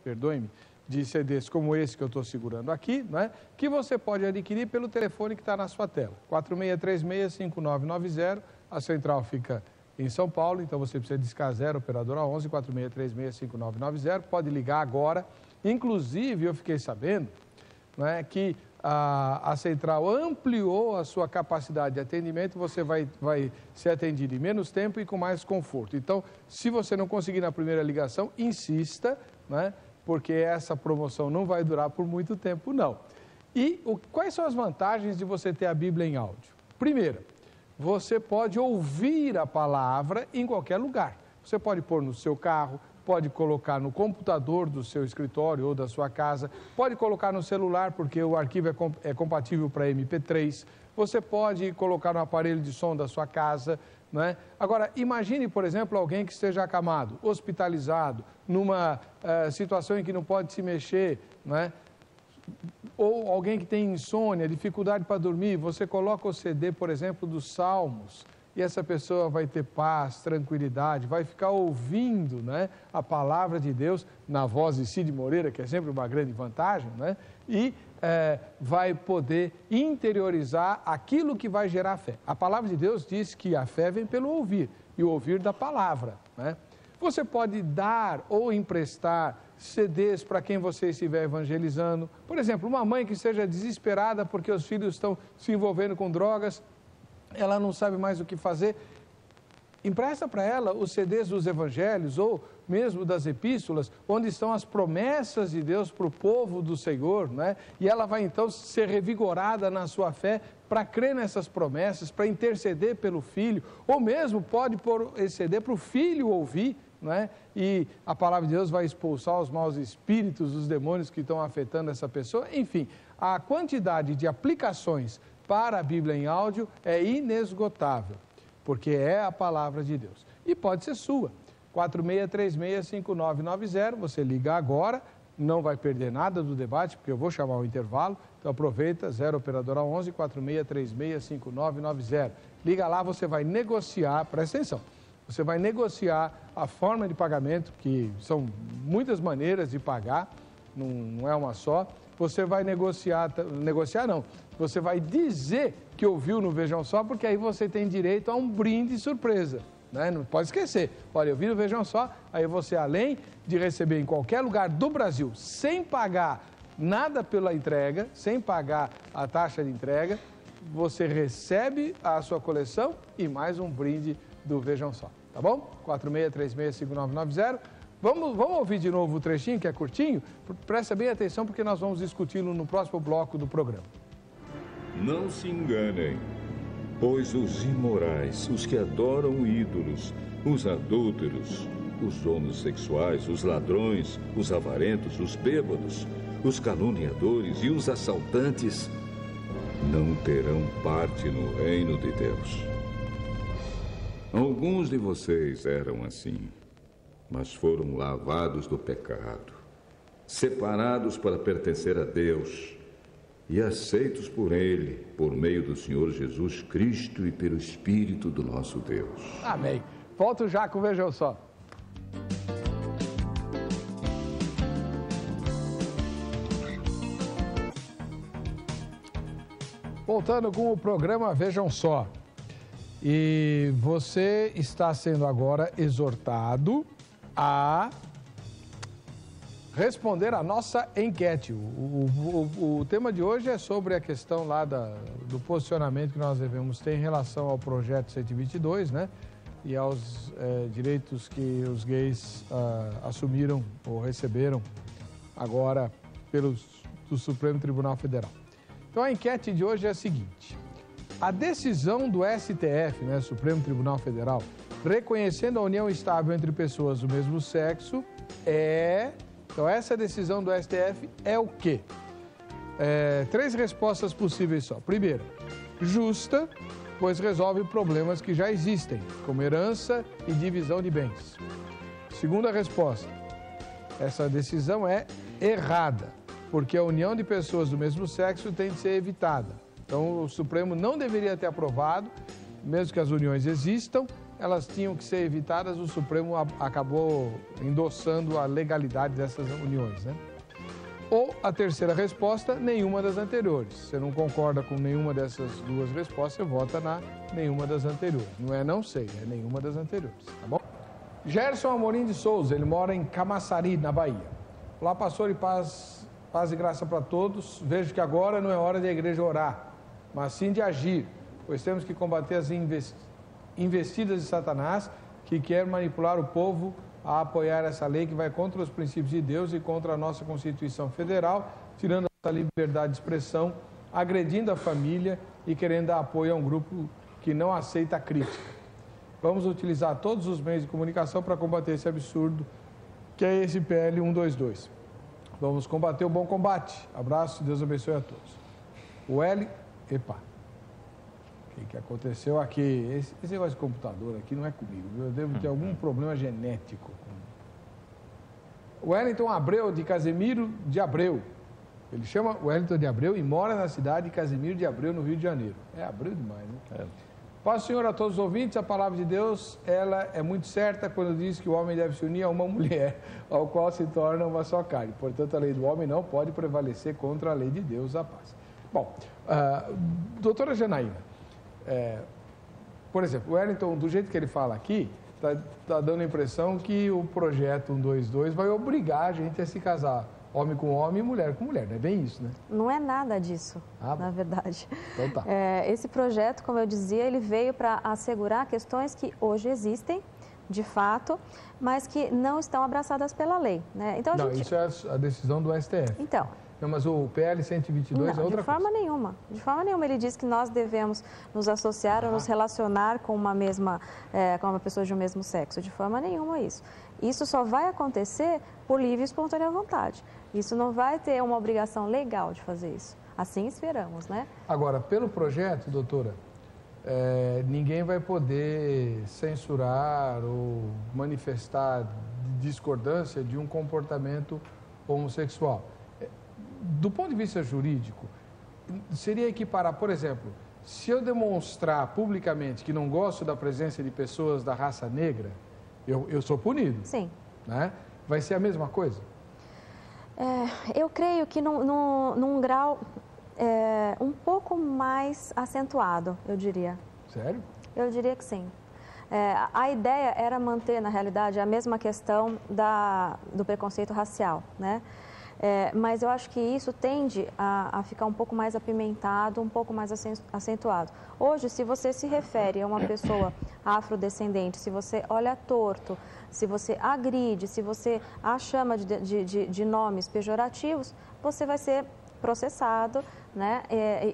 perdoe-me, de CDs como esse que eu estou segurando aqui, né, que você pode adquirir pelo telefone que está na sua tela, 4636-5990, a central fica em São Paulo, então você precisa discar 0, operadora 11, 4636-5990, pode ligar agora. Inclusive, eu fiquei sabendo, né, que a central ampliou a sua capacidade de atendimento, você vai ser atendido em menos tempo e com mais conforto. Então, se você não conseguir na primeira ligação, insista, né, porque essa promoção não vai durar por muito tempo, não. E quais são as vantagens de você ter a Bíblia em áudio? Primeira, você pode ouvir a palavra em qualquer lugar. Você pode pôr no seu carro, pode colocar no computador do seu escritório ou da sua casa, pode colocar no celular, porque o arquivo é compatível para MP3, você pode colocar no aparelho de som da sua casa, né? Agora, imagine, por exemplo, alguém que esteja acamado, hospitalizado, numa situação em que não pode se mexer, né? Ou alguém que tem insônia, dificuldade para dormir, você coloca o CD, por exemplo, dos Salmos, e essa pessoa vai ter paz, tranquilidade, vai ficar ouvindo, né, a palavra de Deus na voz de Cid Moreira, que é sempre uma grande vantagem, né, e vai poder interiorizar aquilo que vai gerar fé. A palavra de Deus diz que a fé vem pelo ouvir, e o ouvir da palavra, né? Você pode dar ou emprestar CDs para quem você estiver evangelizando. Por exemplo, uma mãe que esteja desesperada porque os filhos estão se envolvendo com drogas, ela não sabe mais o que fazer, empresta para ela os CDs dos evangelhos ou mesmo das epístolas, onde estão as promessas de Deus para o povo do Senhor, né? E ela vai então ser revigorada na sua fé para crer nessas promessas, para interceder pelo filho, ou mesmo pode pôr esse CD para o filho ouvir, né? E a palavra de Deus vai expulsar os maus espíritos, os demônios que estão afetando essa pessoa. Enfim, a quantidade de aplicações para a Bíblia em áudio é inesgotável, porque é a palavra de Deus. E pode ser sua, 4636-5990, você liga agora, não vai perder nada do debate, porque eu vou chamar o intervalo, então aproveita, 0 operadora 11, 4636-5990. Liga lá, você vai negociar, presta atenção, você vai negociar a forma de pagamento, que são muitas maneiras de pagar, não é uma só. Você vai negociar não, você vai dizer que ouviu no Vejam Só, porque aí você tem direito a um brinde surpresa, né? Não pode esquecer, olha, eu vi no Vejam Só, aí você, além de receber em qualquer lugar do Brasil, sem pagar nada pela entrega, sem pagar a taxa de entrega, você recebe a sua coleção e mais um brinde do Vejam Só, tá bom? 4636-5990. Vamos ouvir de novo o trechinho, que é curtinho? Presta bem atenção, porque nós vamos discuti-lo no próximo bloco do programa. Não se enganem, pois os imorais, os que adoram ídolos, os adúlteros, os homossexuais, os ladrões, os avarentos, os bêbados, os caluniadores e os assaltantes não terão parte no reino de Deus. Alguns de vocês eram assim, mas foram lavados do pecado, separados para pertencer a Deus e aceitos por Ele, por meio do Senhor Jesus Cristo e pelo Espírito do nosso Deus. Amém. Volto já com o Vejam Só. Voltando com o programa Vejam Só. E você está sendo agora exortado a responder a nossa enquete. O tema de hoje é sobre a questão lá do posicionamento que nós devemos ter em relação ao projeto 122, né? E aos direitos que os gays assumiram ou receberam agora do Supremo Tribunal Federal. Então a enquete de hoje é a seguinte: a decisão do STF, né, Supremo Tribunal Federal, reconhecendo a união estável entre pessoas do mesmo sexo Então, essa decisão do STF é o quê? 3 respostas possíveis só. Primeira, justa, pois resolve problemas que já existem, como herança e divisão de bens. Segunda resposta, essa decisão é errada, porque a união de pessoas do mesmo sexo tem de ser evitada. Então, o Supremo não deveria ter aprovado, mesmo que as uniões existam, elas tinham que ser evitadas, o Supremo acabou endossando a legalidade dessas uniões, né? Ou a terceira resposta, nenhuma das anteriores. Você não concorda com nenhuma dessas duas respostas, você vota na nenhuma das anteriores. Não é não sei, é nenhuma das anteriores, tá bom? Gerson Amorim de Souza, ele mora em Camaçari, na Bahia. Olá, pastor, e paz e graça para todos. Vejo que agora não é hora de a igreja orar, mas sim de agir, pois temos que combater as investidas de Satanás, que quer manipular o povo a apoiar essa lei que vai contra os princípios de Deus e contra a nossa Constituição Federal, tirando a liberdade de expressão, agredindo a família e querendo dar apoio a um grupo que não aceita a crítica. Vamos utilizar todos os meios de comunicação para combater esse absurdo que é esse PL 122. Vamos combater o bom combate. Abraço, Deus abençoe a todos. O L... Epa! O que aconteceu aqui? Esse negócio de computador aqui não é comigo, viu? Eu devo ter algum problema genético. Wellington Abreu, de Casemiro de Abreu. Ele chama Wellington de Abreu e mora na cidade de Casemiro de Abreu, no Rio de Janeiro. É Abreu demais, né? Paz, Senhor, a todos os ouvintes. A palavra de Deus, ela é muito certa quando diz que o homem deve se unir a uma mulher, ao qual se torna uma só carne. Portanto, a lei do homem não pode prevalecer contra a lei de Deus, a paz. Bom, doutora Janaína, por exemplo, o Wellington, do jeito que ele fala aqui, está dando a impressão que o projeto 122 vai obrigar a gente a se casar homem com homem e mulher com mulher, não é bem isso, né? Não é nada disso, na verdade. Então tá. Esse projeto, como eu dizia, ele veio para assegurar questões que hoje existem, de fato, mas que não estão abraçadas pela lei, né? Então, isso é a decisão do STF. Então... Não, mas o PL 122 é outra coisa. De forma nenhuma. De forma nenhuma. Ele diz que nós devemos nos associar ou nos relacionar com uma pessoa de um mesmo sexo. De forma nenhuma isso. Isso só vai acontecer por livre e espontânea vontade. Isso não vai ter uma obrigação legal de fazer isso. Assim esperamos, né? Agora, pelo projeto, doutora, ninguém vai poder censurar ou manifestar discordância de um comportamento homossexual. Do ponto de vista jurídico, seria equiparar, por exemplo, se eu demonstrar publicamente que não gosto da presença de pessoas da raça negra, eu sou punido. Sim. Né? Vai ser a mesma coisa? Eu creio que num grau um pouco mais acentuado, eu diria. Sério? Eu diria que sim. A ideia era manter, na realidade, a mesma questão do preconceito racial, né? Mas eu acho que isso tende a ficar um pouco mais apimentado, um pouco mais acentuado. Hoje, se você se refere a uma pessoa afrodescendente, se você olha torto, se você agride, se você a chama de nomes pejorativos, você vai ser processado, né?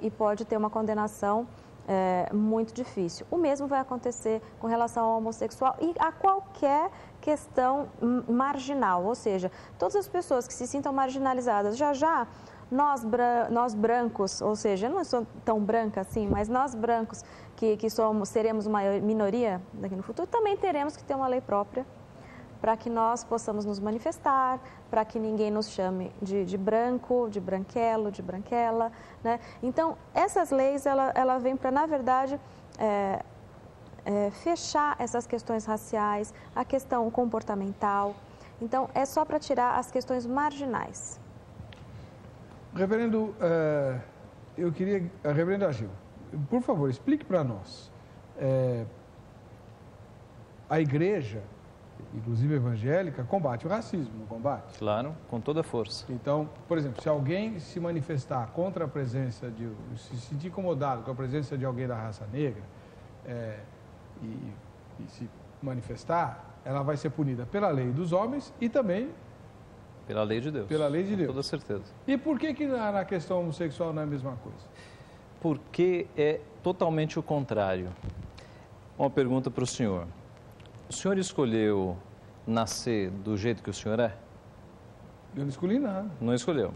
E pode ter uma condenação muito difícil. O mesmo vai acontecer com relação ao homossexual e a qualquer questão marginal, ou seja, todas as pessoas que se sintam marginalizadas, nós brancos, ou seja, eu não sou tão branca assim, mas nós brancos que seremos uma minoria daqui no futuro, também teremos que ter uma lei própria para que nós possamos nos manifestar, para que ninguém nos chame de branco, de branquelo, de branquela, né? Então, essas leis, ela vem para, na verdade, fechar essas questões raciais, a questão comportamental. Então, é só para tirar as questões marginais. Reverendo, Reverendo Agil, por favor, explique para nós. A igreja, inclusive evangélica, combate o racismo, não combate? Claro, com toda a força. Então, por exemplo, se alguém se manifestar contra a presença se sentir incomodado com a presença de alguém da raça negra, e se manifestar, ela vai ser punida pela lei dos homens e também pela lei de Deus. Pela lei de Deus. Com toda certeza. E por que na questão homossexual não é a mesma coisa? Porque é totalmente o contrário. Uma pergunta para o senhor. O senhor escolheu nascer do jeito que o senhor é? Eu não escolhi nada. Não escolheu.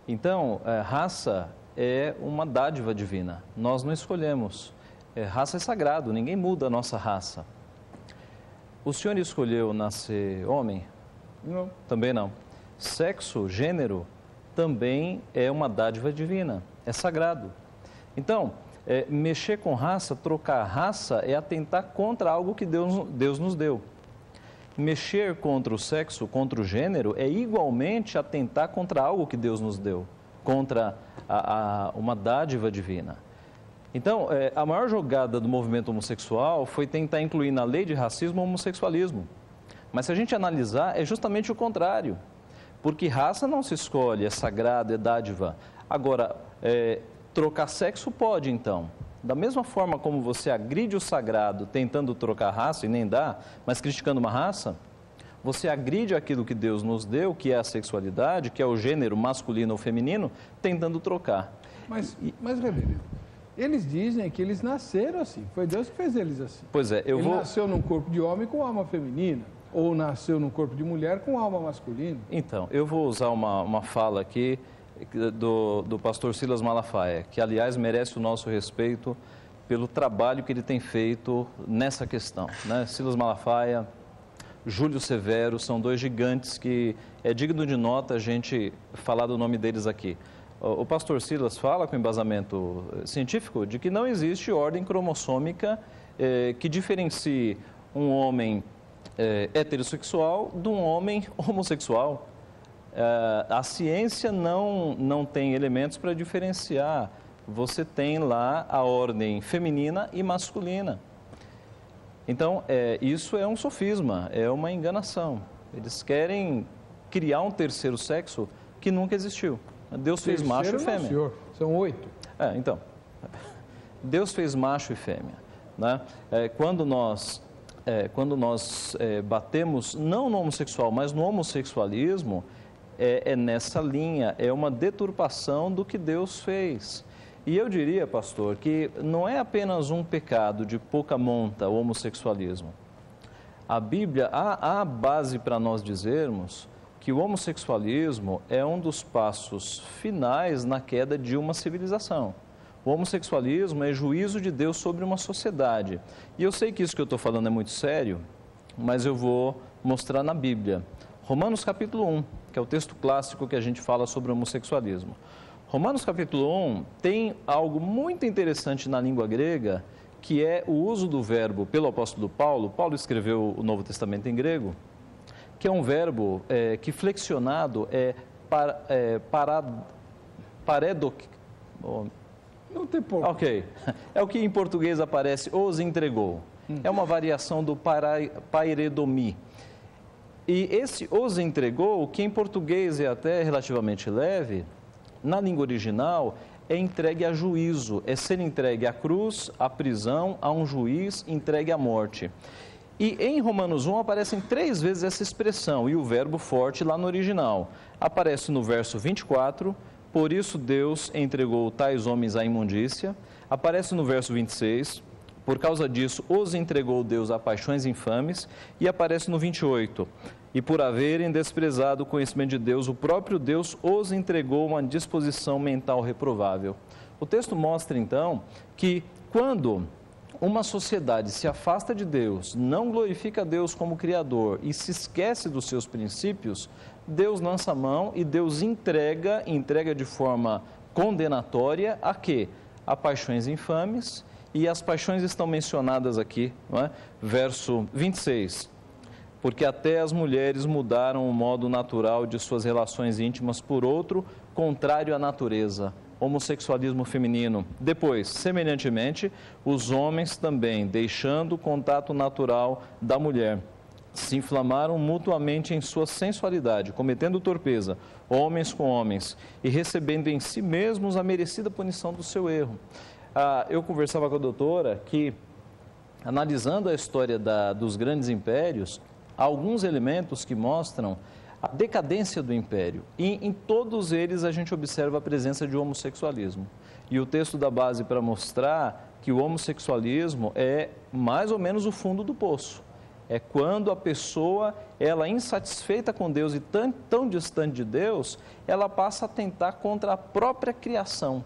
Então, raça é uma dádiva divina. Nós não escolhemos. Raça é sagrado, ninguém muda a nossa raça. O senhor escolheu nascer homem? Não. Também não. Sexo, gênero, também é uma dádiva divina, é sagrado. Então, Mexer com raça, trocar raça, é atentar contra algo que Deus nos deu. Mexer contra o sexo, contra o gênero, é igualmente atentar contra algo que Deus nos deu, contra uma dádiva divina. Então, a maior jogada do movimento homossexual foi tentar incluir na lei de racismo o homossexualismo. Mas se a gente analisar, é justamente o contrário. Porque raça não se escolhe, é sagrado, é dádiva. Agora, trocar sexo pode, então. Da mesma forma como você agride o sagrado tentando trocar raça, e nem dá, mas criticando uma raça, você agride aquilo que Deus nos deu, que é a sexualidade, que é o gênero masculino ou feminino, tentando trocar. Mas reverendo, eles dizem que eles nasceram assim, foi Deus que fez eles assim. Pois é, Ele nasceu num corpo de homem com alma feminina, ou nasceu num corpo de mulher com alma masculina. Então, eu vou usar uma fala aqui do pastor Silas Malafaia, que aliás merece o nosso respeito pelo trabalho que ele tem feito nessa questão, né? Silas Malafaia, Júlio Severo, são dois gigantes que é digno de nota a gente falar do nome deles aqui. O pastor Silas fala com embasamento científico de que não existe ordem cromossômica que diferencie um homem heterossexual de um homem homossexual. A ciência não tem elementos para diferenciar. Você tem lá a ordem feminina e masculina. Então, isso é um sofisma, é uma enganação. Eles querem criar um terceiro sexo que nunca existiu. Deus fez macho e fêmea. Não, senhor. São 8. Então, Deus fez macho e fêmea, né? Quando nós batemos, não no homossexual, mas no homossexualismo, é nessa linha, é uma deturpação do que Deus fez. E eu diria, pastor, que não é apenas um pecado de pouca monta o homossexualismo. A Bíblia, há base para nós dizermos que o homossexualismo é um dos passos finais na queda de uma civilização. O homossexualismo é juízo de Deus sobre uma sociedade. E eu sei que isso que eu estou falando é muito sério, mas eu vou mostrar na Bíblia. Romanos capítulo 1, que é o texto clássico que a gente fala sobre o homossexualismo. Romanos capítulo 1 tem algo muito interessante na língua grega, que é o uso do verbo pelo apóstolo Paulo. Paulo escreveu o Novo Testamento em grego, que é um verbo que flexionado paredok. Não tem pouco. Ok. É o que em português aparece os entregou. É uma variação do pairedomi. E esse os entregou, que em português é até relativamente leve, na língua original é entregue a juízo, é ser entregue à cruz, à prisão, a um juiz, entregue à morte. E em Romanos 1 aparecem 3 vezes essa expressão, e o verbo forte lá no original. Aparece no verso 24, por isso Deus entregou tais homens à imundícia. Aparece no verso 26, por causa disso os entregou Deus a paixões infames. E aparece no 28, e por haverem desprezado o conhecimento de Deus, o próprio Deus os entregou uma disposição mental reprovável. O texto mostra então que quando uma sociedade se afasta de Deus, não glorifica Deus como Criador e se esquece dos seus princípios, Deus lança a mão e Deus entrega de forma condenatória a quê? A paixões infames, e as paixões estão mencionadas aqui, não é? Verso 26. Porque até as mulheres mudaram o modo natural de suas relações íntimas por outro, contrário à natureza, homossexualismo feminino. Depois, semelhantemente, os homens também, deixando o contato natural da mulher, se inflamaram mutuamente em sua sensualidade, cometendo torpeza, homens com homens, e recebendo em si mesmos a merecida punição do seu erro. Eu conversava com a doutora que, analisando a história dos grandes impérios, há alguns elementos que mostram a decadência do império. E em todos eles a gente observa a presença de homossexualismo. E o texto da base para mostrar que o homossexualismo é mais ou menos o fundo do poço. É quando a pessoa, ela insatisfeita com Deus e tão distante de Deus, ela passa a tentar contra a própria criação,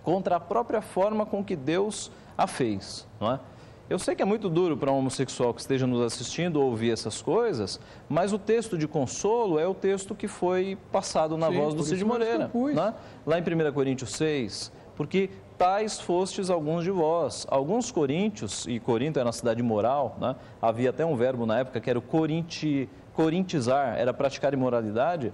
contra a própria forma com que Deus a fez, não é? Eu sei que é muito duro para um homossexual que esteja nos assistindo ouvir essas coisas, mas o texto de consolo é o texto que foi passado na voz do Cid Moreira, né? Lá em 1 Coríntios 6, porque tais fostes alguns de vós. Alguns coríntios, e Corinto era uma cidade moral, né? Havia até um verbo na época que era o corintizar, era praticar imoralidade.